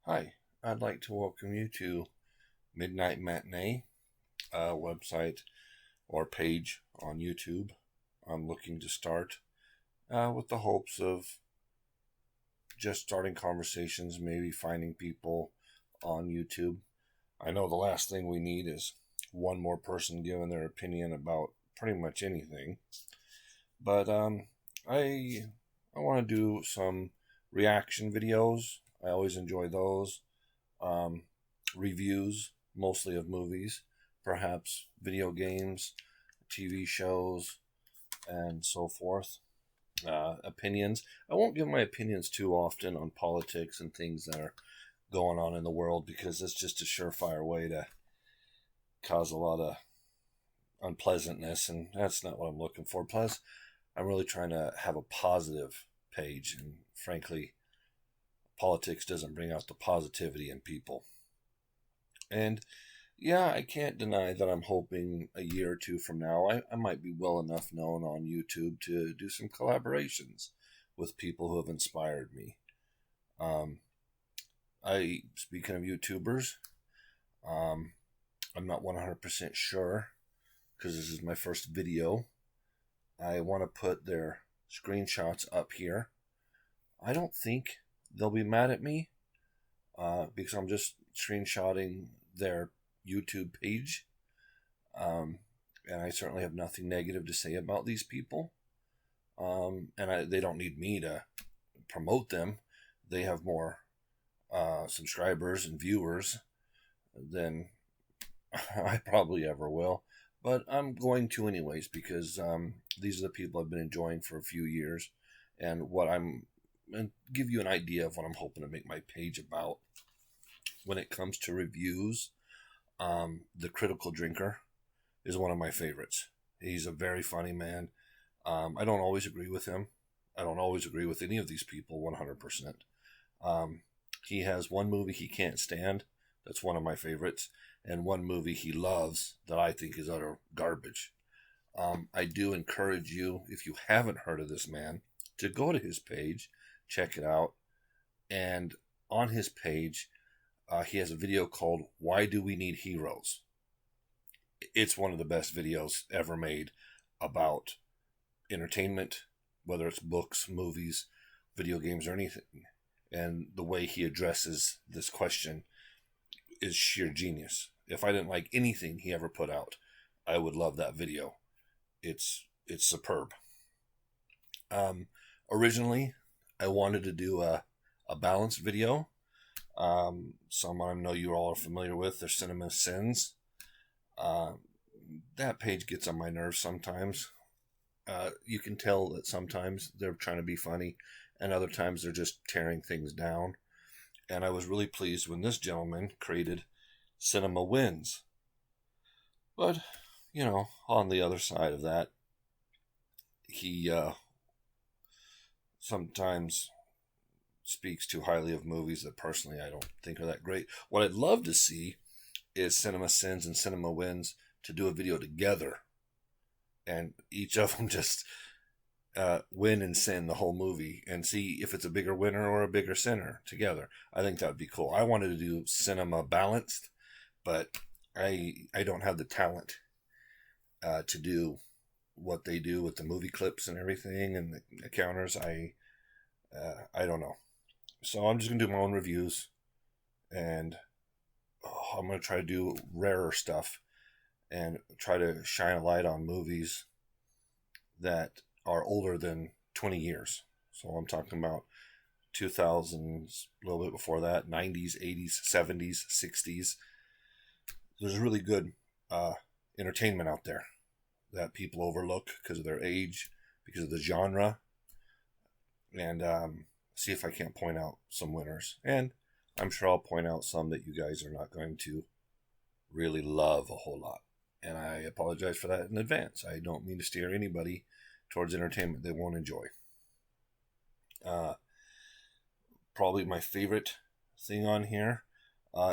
Hi, I'd like to welcome you to Midnight Matinee, a website or page on YouTube. I'm looking to start with the hopes of just starting conversations, maybe finding people on YouTube. I know the last thing we need is one more person giving their opinion about pretty much anything. But I want to do some reaction videos. I always enjoy those. Um, Reviews, mostly of movies, perhaps video games, TV shows, and so forth. Opinions. I won't give my opinions too often on politics and things that are going on in the world because it's just a surefire way to cause a lot of unpleasantness, and that's not what I'm looking for. Plus, I'm really trying to have a positive page, and frankly, politics doesn't bring out the positivity in people. And yeah, I can't deny that I'm hoping a year or two from now, I might be well enough known on YouTube to do some collaborations with people who have inspired me. Um, Speaking of YouTubers, um, I'm not 100% sure because this is my first video. I want to put their screenshots up here. I don't think they'll be mad at me because I'm just screenshotting their YouTube page. And I certainly have nothing negative to say about these people. They don't need me to promote them. They have more subscribers and viewers than I probably ever will. But I'm going to anyways because these are the people I've been enjoying for a few years. And give you an idea of what I'm hoping to make my page about. When it comes to reviews, The Critical Drinker is one of my favorites. He's a very funny man. I don't always agree with him. I don't always agree with any of these people 100%. He has one movie he can't stand. That's one of my favorites. And one movie he loves that I think is utter garbage. I do encourage you, if you haven't heard of this man, to go to his page, check it out. And on his page, he has a video called Why Do We Need Heroes? It's one of the best videos ever made about entertainment, whether it's books, movies, video games, or anything. And the way he addresses this question is sheer genius. If I didn't like anything he ever put out, I would love that video. It's superb. Originally, I wanted to do a balanced video. Some I know you all are familiar with. They're Cinema Sins. That page gets on my nerves sometimes. You can tell that sometimes they're trying to be funny, and other times they're just tearing things down. And I was really pleased when this gentleman created Cinema Wins. But, on the other side of that, he sometimes speaks too highly of movies that personally I don't think are that great. What I'd love to see is Cinema Sins and Cinema Wins to do a video together, and each of them just win and sin the whole movie and see if it's a bigger winner or a bigger sinner together. I think that would be cool. I wanted to do cinema balanced, but I don't have the talent to do what they do with the movie clips and everything and the counters. I don't know. So I'm just going to do my own reviews, and I'm going to try to do rarer stuff and try to shine a light on movies that are older than 20 years. So I'm talking about 2000s, a little bit before that, 90s, 80s, 70s, 60s. There's really good entertainment out there that people overlook because of their age, because of the genre, and see if I can't point out some winners. And I'm sure I'll point out some that you guys are not going to really love a whole lot. And I apologize for that in advance. I don't mean to steer anybody towards entertainment they won't enjoy. Probably my favorite thing on here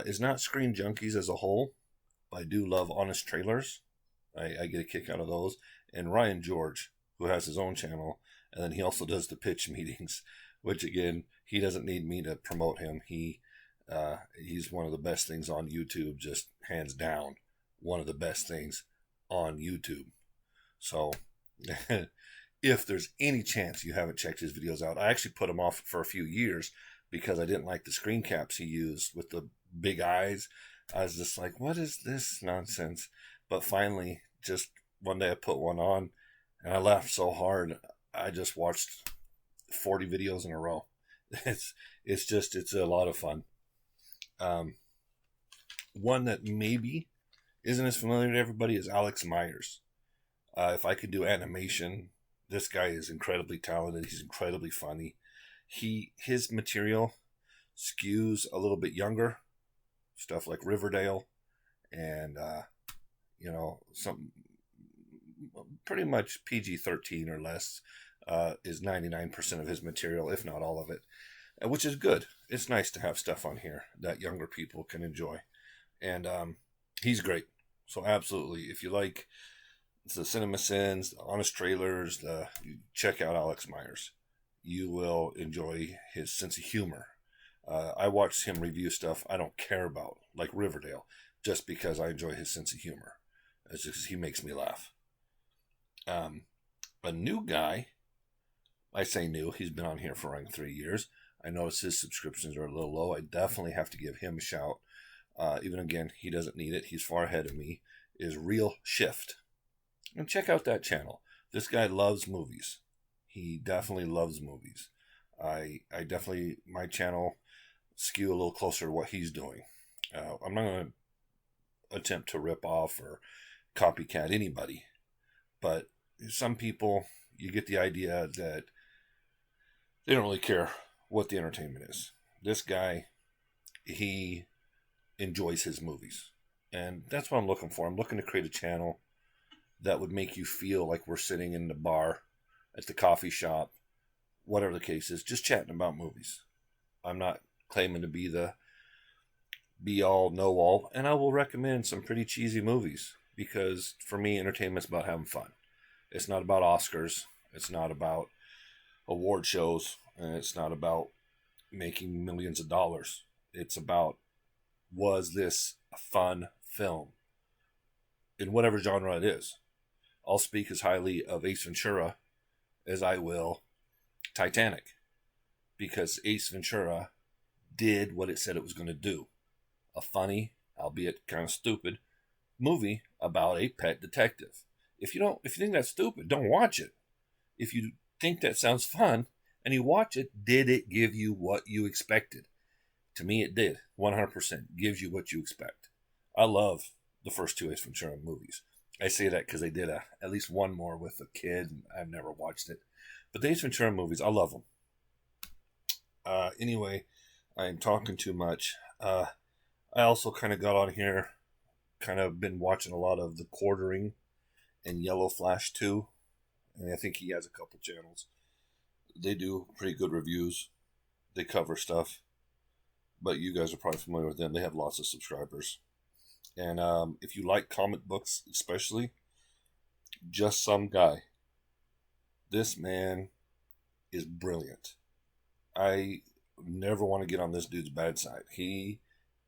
is not Screen Junkies as a whole, but I do love Honest Trailers. I get a kick out of those. And Ryan George, who has his own channel, and then he also does the pitch meetings, which again, he doesn't need me to promote him. He He's one of the best things on YouTube, just hands down, one of the best things on YouTube. So, if there's any chance you haven't checked his videos out, I actually put him off for a few years because I didn't like the screen caps he used with the big eyes. I was just like, what is this nonsense? But finally, just one day I put one on and I laughed so hard. I just watched 40 videos in a row. It's a lot of fun. One that maybe isn't as familiar to everybody is Alex Myers. If I could do animation, this guy is incredibly talented. He's incredibly funny. His material skews a little bit younger, stuff like Riverdale, and some pretty much PG-13 or less is 99% of his material, if not all of it, which is good. It's nice to have stuff on here that younger people can enjoy, and he's great. So absolutely, if you like the Cinema Sins, the Honest Trailers, check out Alex Myers. You will enjoy his sense of humor. I watched him review stuff I don't care about, like Riverdale, just because I enjoy his sense of humor. It's just he makes me laugh. A new guy, I say new, he's been on here for around 3 years. I notice his subscriptions are a little low. I definitely have to give him a shout. Even again, he doesn't need it. He's far ahead of me. Is Real Shift. And check out that channel. This guy loves movies. He definitely loves movies. I definitely, my channel skew a little closer to what he's doing. I'm not going to attempt to rip off or copycat anybody. But some people, you get the idea that they don't really care what the entertainment is. This guy, he enjoys his movies. And that's what I'm looking for. I'm looking to create a channel that would make you feel like we're sitting in the bar, at the coffee shop, whatever the case is, just chatting about movies. I'm not claiming to be the be-all, know-all, and I will recommend some pretty cheesy movies because, for me, entertainment's about having fun. It's not about Oscars. It's not about award shows. And it's not about making millions of dollars. It's about, was this a fun film? In whatever genre it is. I'll speak as highly of Ace Ventura as I will Titanic, because Ace Ventura did what it said it was going to do. A funny, albeit kind of stupid, movie about a pet detective. If you think that's stupid, don't watch it. If you think that sounds fun and you watch it, did it give you what you expected? To me, it did. 100% gives you what you expect. I love the first two Ace Ventura movies. I say that because they did at least one more with a kid, and I've never watched it. But the Ace Ventura movies, I love them. Anyway, I'm talking too much. I also kind of got on here, kind of been watching a lot of The Quartering and Yellow Flash 2. And I think he has a couple channels. They do pretty good reviews. They cover stuff. But you guys are probably familiar with them. They have lots of subscribers. And if you like comic books especially, Just Some Guy. This man is brilliant. I never want to get on this dude's bad side. He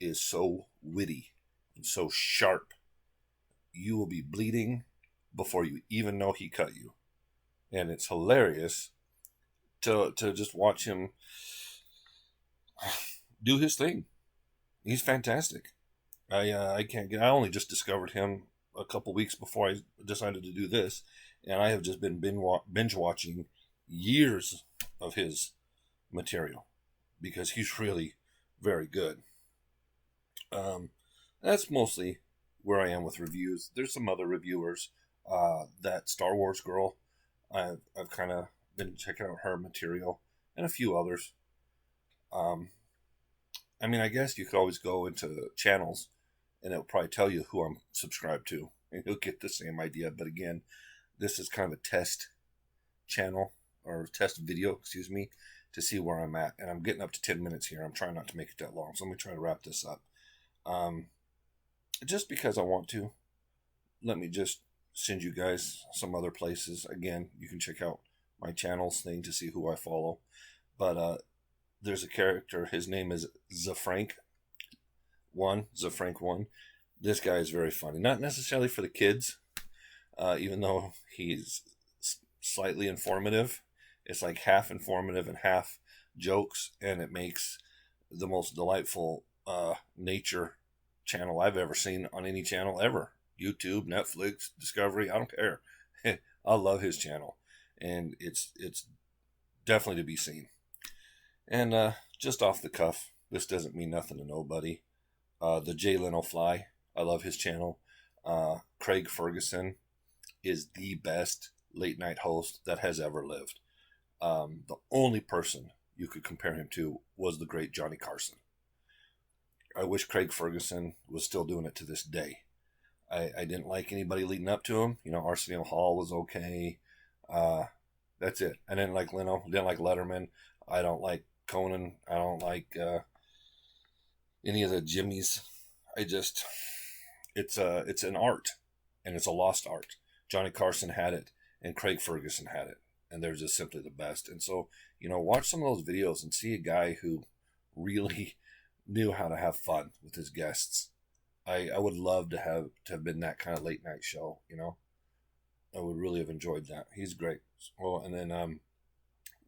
is so witty and so sharp. You will be bleeding before you even know he cut you. And it's hilarious to just watch him do his thing. He's fantastic. I only just discovered him a couple weeks before I decided to do this, and I have just been binge watching years of his material because he's really very good. That's mostly where I am with reviews. There's some other reviewers. That Star Wars girl, I've kind of been checking out her material, and a few others. I mean, I guess you could always go into channels and it'll probably tell you who I'm subscribed to, and you'll get the same idea. But again, this is kind of a test channel, or test video, excuse me, to see where I'm at. And I'm getting up to 10 minutes here. I'm trying not to make it that long, so let me try to wrap this up. Just because I want to, let me just send you guys some other places. Again, you can check out my channels thing to see who I follow. But there's a character, his name is Frank one, the Frank one. This guy is very funny. Not necessarily for the kids, even though he's slightly informative. It's like half informative and half jokes, and it makes the most delightful nature channel I've ever seen on any channel ever. YouTube, Netflix, Discovery, I don't care. I love his channel, and it's definitely to be seen. And just off the cuff, this doesn't mean nothing to nobody. The Jay Leno Fly, I love his channel. Craig Ferguson is the best late night host that has ever lived. The only person you could compare him to was the great Johnny Carson. I wish Craig Ferguson was still doing it to this day. I didn't like anybody leading up to him. You know, Arsenio Hall was okay. That's it. I didn't like Leno. Didn't like Letterman. I don't like Conan. I don't like any of the Jimmys. It's an art, and it's a lost art. Johnny Carson had it, and Craig Ferguson had it, and they're just simply the best. And so, you know, watch some of those videos and see a guy who really knew how to have fun with his guests. I would love to have been that kind of late night show, you know. I would really have enjoyed that. He's great. Well, and then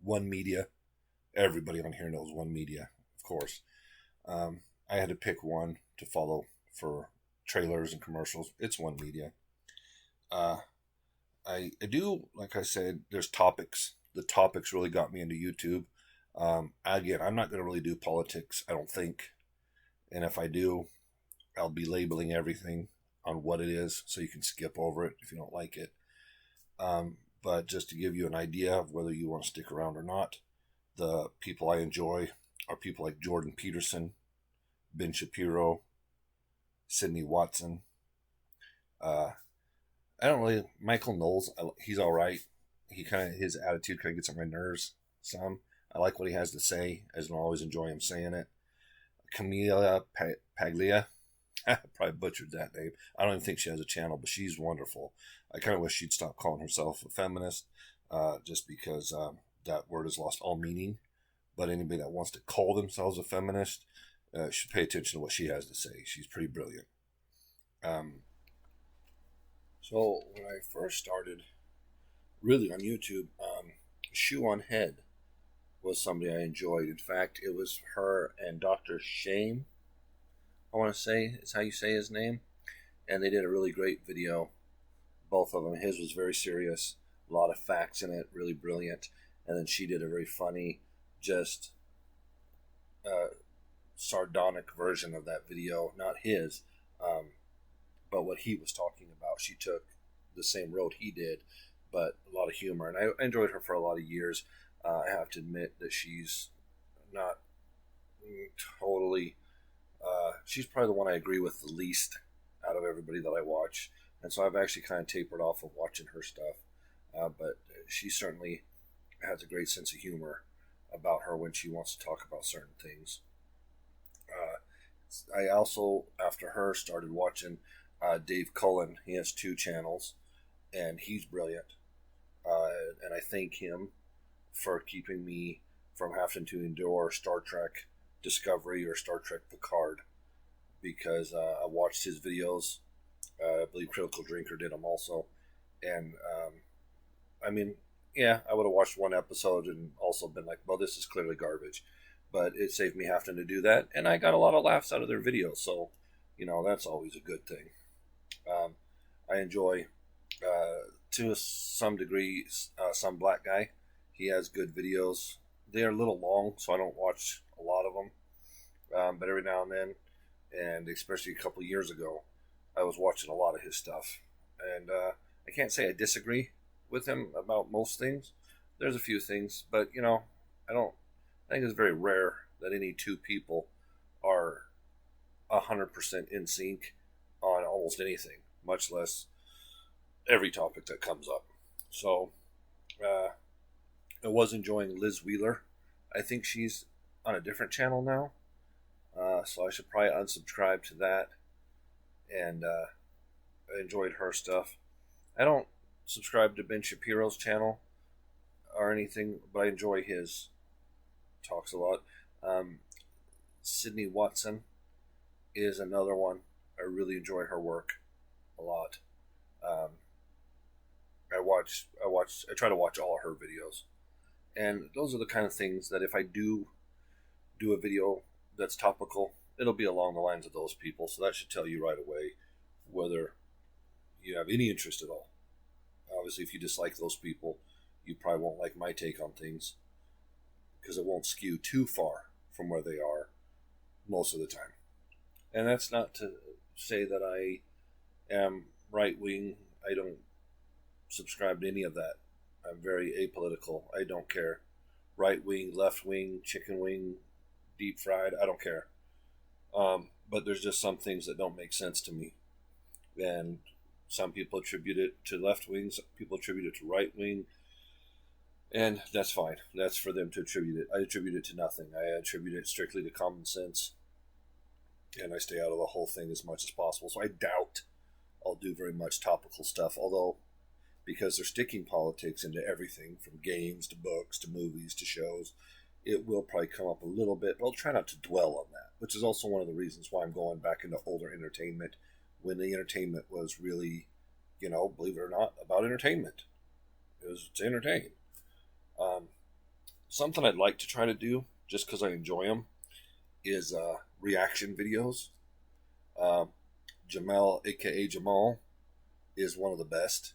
One Media. Everybody on here knows One Media, of course. I had to pick one to follow for trailers and commercials. It's One Media. I do, like I said, there's topics. The topics really got me into YouTube. Again, I'm not going to really do politics, I don't think. And if I do, I'll be labeling everything on what it is so you can skip over it if you don't like it. But just to give you an idea of whether you want to stick around or not, the people I enjoy are people like Jordan Peterson, Ben Shapiro, Sidney Watson. Michael Knowles, he's all right. His attitude kind of gets on my nerves some. I like what he has to say. I don't always enjoy him saying it. Camila Paglia, probably butchered that name. I don't even think she has a channel, but she's wonderful. I kind of wish she'd stop calling herself a feminist, just because that word has lost all meaning. But anybody that wants to call themselves a feminist should pay attention to what she has to say. She's pretty brilliant. So when I first started really on YouTube, Shoe on Head was somebody I enjoyed. In fact, it was her and Dr. Shane, I want to say is how you say his name. And they did a really great video, both of them. His was very serious, a lot of facts in it, really brilliant. And then she did a very funny, just sardonic version of that video. Not his, but what he was talking about. She took the same road he did, but a lot of humor. And I enjoyed her for a lot of years. I have to admit that she's not totally... she's probably the one I agree with the least out of everybody that I watch. And so I've actually kind of tapered off of watching her stuff. But she certainly has a great sense of humor about her when she wants to talk about certain things. I also, after her, started watching Dave Cullen. He has 2 channels, and he's brilliant. And I thank him for keeping me from having to endure Star Trek Discovery or Star Trek Picard, because I watched his videos. I believe Critical Drinker did them also. And, I mean, yeah, I would have watched one episode and also been like, well, this is clearly garbage. But it saved me having to do that. And I got a lot of laughs out of their videos. So, you know, that's always a good thing. I enjoy, to some degree, Some Black Guy. He has good videos. They are a little long, so I don't watch a lot of them. But every now and then, and especially a couple of years ago, I was watching a lot of his stuff. And I can't say I disagree with him about most things. There's a few things, but, you know, I think it's very rare that any 2 people are 100% in sync on almost anything, much less every topic that comes up. So, I was enjoying Liz Wheeler. I think she's on a different channel now, so I should probably unsubscribe to that. And I enjoyed her stuff. I don't subscribe to Ben Shapiro's channel or anything, but I enjoy his talks a lot. Sidney Watson is another one. I really enjoy her work a lot. Um, I try to watch all of her videos, and those are the kind of things that if I do a video that's topical, it'll be along the lines of those people. So that should tell you right away whether you have any interest at all. Obviously, if you dislike those people, you probably won't like my take on things because it won't skew too far from where they are most of the time. And that's not to say that I am right wing. I don't subscribe to any of that. I'm very apolitical. I don't care. Right wing, left wing, chicken wing, deep fried, I don't care. But there's just some things that don't make sense to me. And some people attribute it to left wing, some people attribute it to right wing. And that's fine. That's for them to attribute it. I attribute it to nothing. I attribute it strictly to common sense. And I stay out of the whole thing as much as possible. So I doubt I'll do very much topical stuff. Although, because they're sticking politics into everything from games to books to movies to shows, it will probably come up a little bit. But I'll try not to dwell on that, which is also one of the reasons why I'm going back into older entertainment when the entertainment was really, believe it or not, about entertainment. It was to entertain. Something I'd like to try to do, just because I enjoy them, is reaction videos. Jamal, aka Jamal, is one of the best.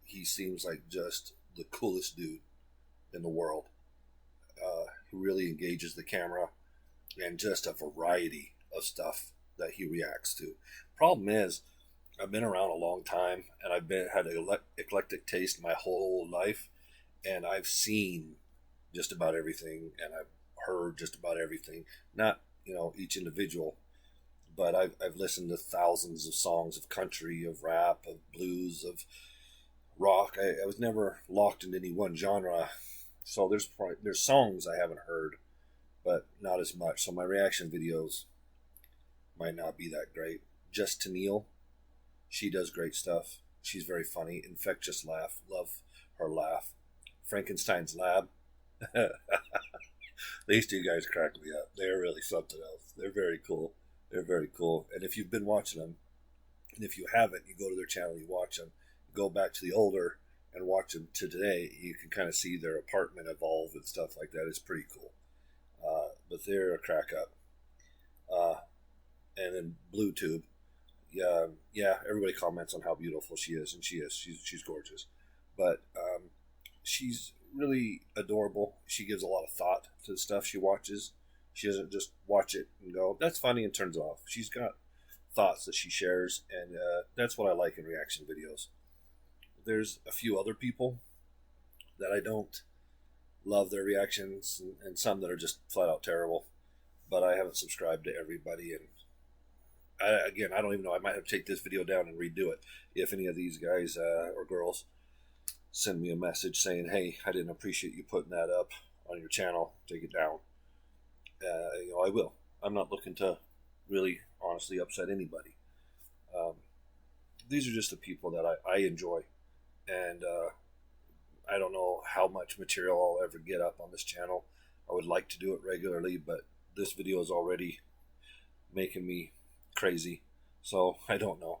He seems like just the coolest dude in the world. Who really engages the camera, and just a variety of stuff that he reacts to. Problem is, I've been around a long time, and had an eclectic taste my whole life, and I've seen just about everything, and I've heard just about everything. Not each individual, but I've listened to thousands of songs of country, of rap, of blues, of rock. I was never locked into any one genre, so there's songs I haven't heard, but not as much. So my reaction videos might not be that great. Just Tennille, she does great stuff. She's very funny, infectious laugh. Love her laugh. Frankenstein's Lab. These two guys crack me up. They're really something else. They're very cool. They're very cool. And if you've been watching them, and if you haven't, you go to their channel, you watch them, go back to the older and watch them to today, you can kind of see their apartment evolve and stuff like that. It's pretty cool. But they're a crack up. And then BlueTube. Yeah, everybody comments on how beautiful she is, and she is. She's gorgeous. But she's really adorable. She gives a lot of thought to the stuff she watches. She doesn't just watch it and go, that's funny, and turns it off. She's got thoughts that she shares, and that's what I like in reaction videos. There's a few other people that I don't love their reactions, and some that are just flat out terrible, but I haven't subscribed to everybody, and I don't even know. I might have to take this video down and redo it if any of these guys or girls send me a message saying, hey, I didn't appreciate you putting that up on your channel, take it down. I will. I'm not looking to really honestly upset anybody. These are just the people that I enjoy, and I don't know how much material I'll ever get up on this channel. I would like to do it regularly, but this video is already making me crazy, so I don't know.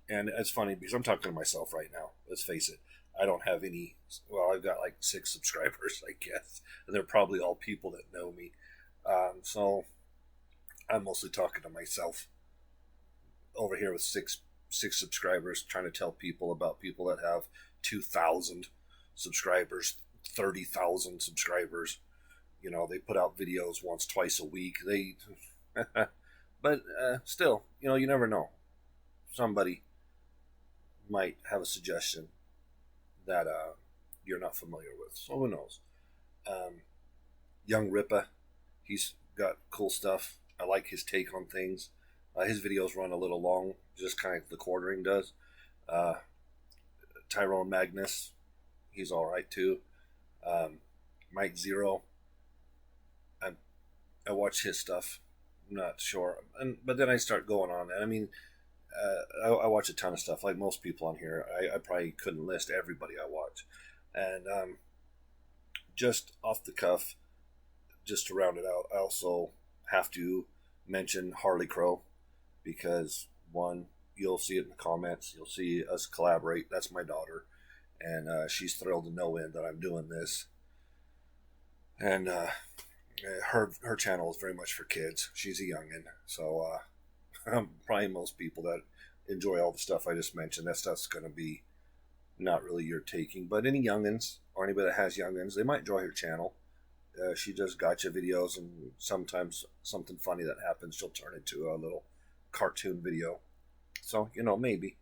And it's funny because I'm talking to myself right now. Let's face it, I don't have any. Well, I've got like 6 subscribers, I guess, and they're probably all people that know me. So I'm mostly talking to myself over here with six subscribers, trying to tell people about people that have 2,000 subscribers, 30,000 subscribers. They put out videos once, twice a week. But still, you never know. Somebody might have a suggestion that you're not familiar with. So who knows? Young Rippa, he's got cool stuff. I like his take on things. His videos run a little long, just kind of the quartering does. Tyrone Magnus, he's all right too. Mike Zero, I watch his stuff. I'm not sure, but then I start going on. And I mean, I watch a ton of stuff. Like most people on here, I probably couldn't list everybody I watch. And just off the cuff, just to round it out, I also have to mention Harley Crow because, one, you'll see it in the comments. You'll see us collaborate. That's my daughter. And she's thrilled to no end that I'm doing this. And her channel is very much for kids. She's a youngin'. So probably most people that enjoy all the stuff I just mentioned, that stuff's going to be not really your taking. But any youngins or anybody that has youngins, they might enjoy her channel. She does gotcha videos, and sometimes something funny that happens, she'll turn into a little cartoon video. So, maybe.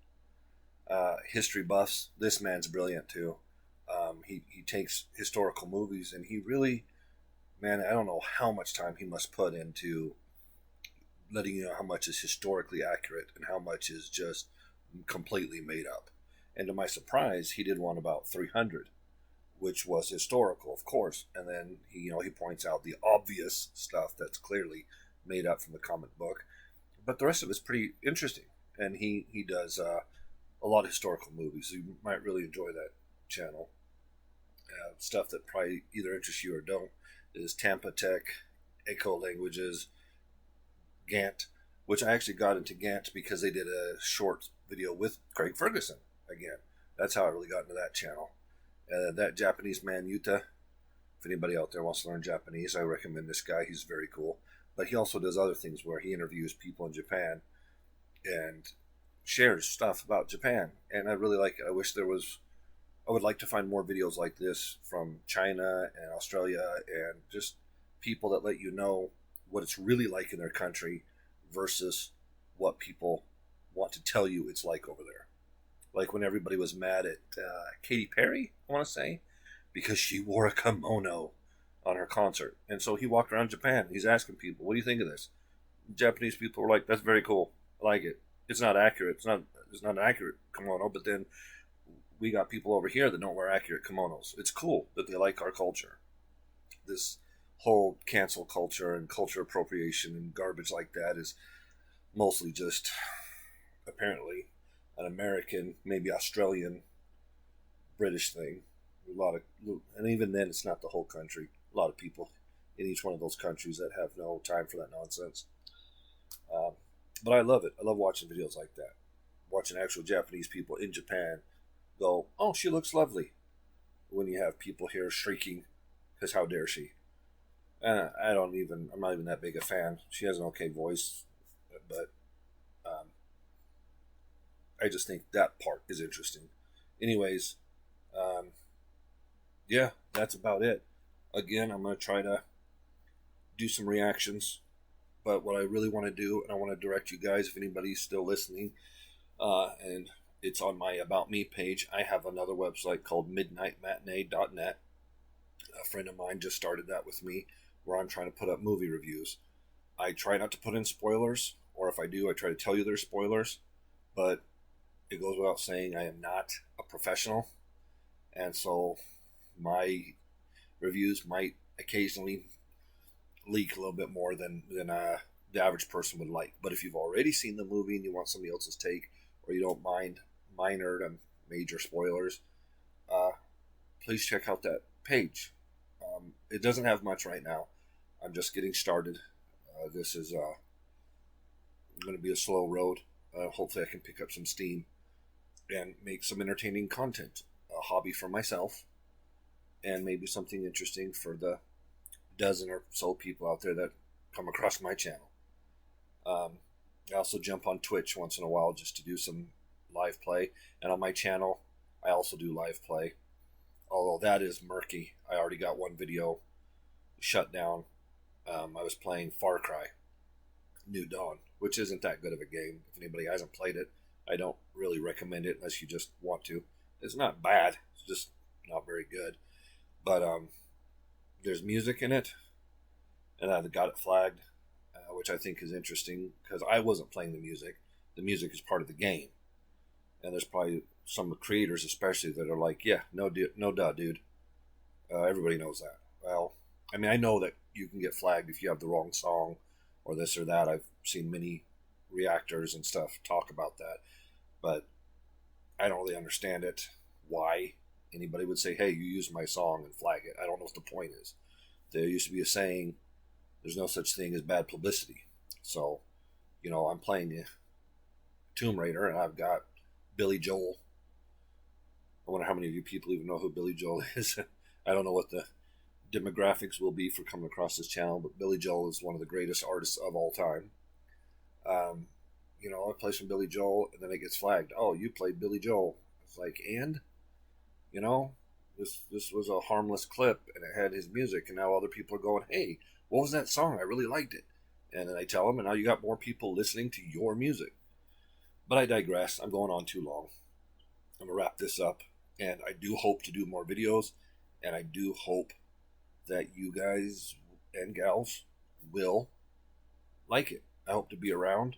History buffs, this man's brilliant too. He takes historical movies, and he really, man, I don't know how much time he must put into letting you know how much is historically accurate and how much is just completely made up. And to my surprise, he did one about 300, which was historical, of course. And then he points out the obvious stuff that's clearly made up from the comic book. But the rest of it's pretty interesting. And he does a lot of historical movies. So you might really enjoy that channel. Stuff that probably either interests you or don't is Tampa Tech, Echo Languages, Gant, which I actually got into Gant because they did a short video with Craig Ferguson again. That's how I really got into that channel. That Japanese man, Yuta, if anybody out there wants to learn Japanese, I recommend this guy. He's very cool. But he also does other things where he interviews people in Japan and shares stuff about Japan. And I really like it. I would like to find more videos like this from China and Australia and just people that let you know what it's really like in their country versus what people want to tell you it's like over there. Like when everybody was mad at Katy Perry, I want to say, because she wore a kimono on her concert. And so he walked around Japan. He's asking people, what do you think of this? Japanese people were like, that's very cool. I like it. It's not accurate. It's not an accurate kimono, but then we got people over here that don't wear accurate kimonos. It's cool that they like our culture. This whole cancel culture and culture appropriation and garbage like that is mostly just apparently an American, maybe Australian, British thing. And even then, it's not the whole country. A lot of people in each one of those countries that have no time for that nonsense. But I love it. I love watching videos like that. Watching actual Japanese people in Japan go, oh, she looks lovely. When you have people here shrieking, because how dare she? I'm not even that big a fan. She has an okay voice, but I just think that part is interesting. Anyways, yeah, that's about it. Again, I'm going to try to do some reactions, but what I really want to do, and I want to direct you guys, if anybody's still listening, and it's on my About Me page, I have another website called midnightmatinee.net. A friend of mine just started that with me, where I'm trying to put up movie reviews. I try not to put in spoilers, or if I do, I try to tell you they're spoilers, but it goes without saying I am not a professional, and so my reviews might occasionally leak a little bit more than the average person would like. But if you've already seen the movie and you want somebody else's take, or you don't mind minor to major spoilers, please check out that page. It doesn't have much right now. I'm just getting started. This is going to be a slow road. Hopefully I can pick up some steam and make some entertaining content. A hobby for myself, and maybe something interesting for the dozen or so people out there that come across my channel. I also jump on Twitch once in a while just to do some live play. And on my channel, I also do live play. Although that is murky. I already got one video shut down. I was playing Far Cry New Dawn, which isn't that good of a game. If anybody hasn't played it, I don't really recommend it unless you just want to. It's not bad. It's just not very good. But there's music in it, and I got it flagged, which I think is interesting because I wasn't playing the music. The music is part of the game, and there's probably some creators, especially, that are like, "Yeah, no duh, dude. Everybody knows that." Well, I mean, I know that you can get flagged if you have the wrong song or this or that. I've seen many reactors and stuff talk about that, but I don't really understand it. Why anybody would say, hey, you used my song and flag it. I don't know what the point is. There used to be a saying, there's no such thing as bad publicity. So, I'm playing Tomb Raider, and I've got Billy Joel. I wonder how many of you people even know who Billy Joel is. I don't know what the demographics will be for coming across this channel, but Billy Joel is one of the greatest artists of all time. Um, I play some Billy Joel, and then it gets flagged. Oh, you played Billy Joel. It's like, and you know, this was a harmless clip, and it had his music, and now other people are going, "Hey, what was that song? I really liked it." And then I tell them, and now you got more people listening to your music. But I digress. I'm going on too long. I'm gonna wrap this up, and I do hope to do more videos, and I do hope that you guys and gals will like it. I hope to be around.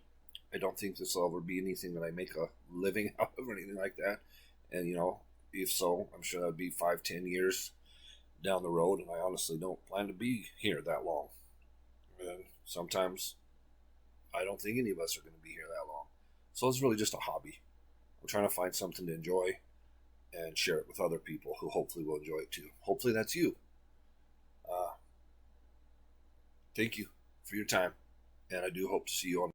I don't think this will ever be anything that I make a living out of or anything like that. And if so, I'm sure that would be 5-10 years down the road, and I honestly don't plan to be here that long. And sometimes I don't think any of us are going to be here that long. So it's really just a hobby. I'm trying to find something to enjoy and share it with other people who hopefully will enjoy it too. Hopefully that's you. Thank you for your time, and I do hope to see you on